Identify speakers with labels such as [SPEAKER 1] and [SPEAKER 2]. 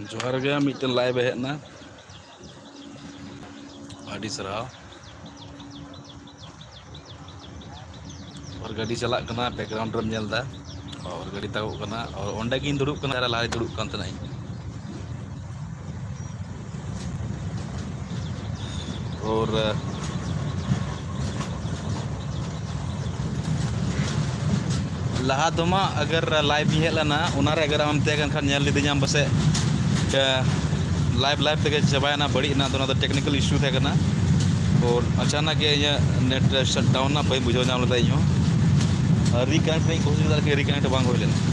[SPEAKER 1] जोहार गया मिट्टन लाइव हेना आड़ी सराव और गाड़ी चला कना बैकग्राउंड रम नेलदा और गाड़ी तागो कना और ओंडे गिन दुड़ुब कना लारे दुड़ुब कान तनाई और लहा दमा अगर लाइव हेलना उनारे अगर आम तेगन खान नेल लिदियाम बसे लाइव लाइव तक चबायना बड़ी ना तो टेक्निकल इशू थे करना और अचानक ये नेट शट डाउन ना भाई बुझो नाम लदा रिकनेक्ट नहीं कोशिश करके रिकनेक्ट बांग हो लेना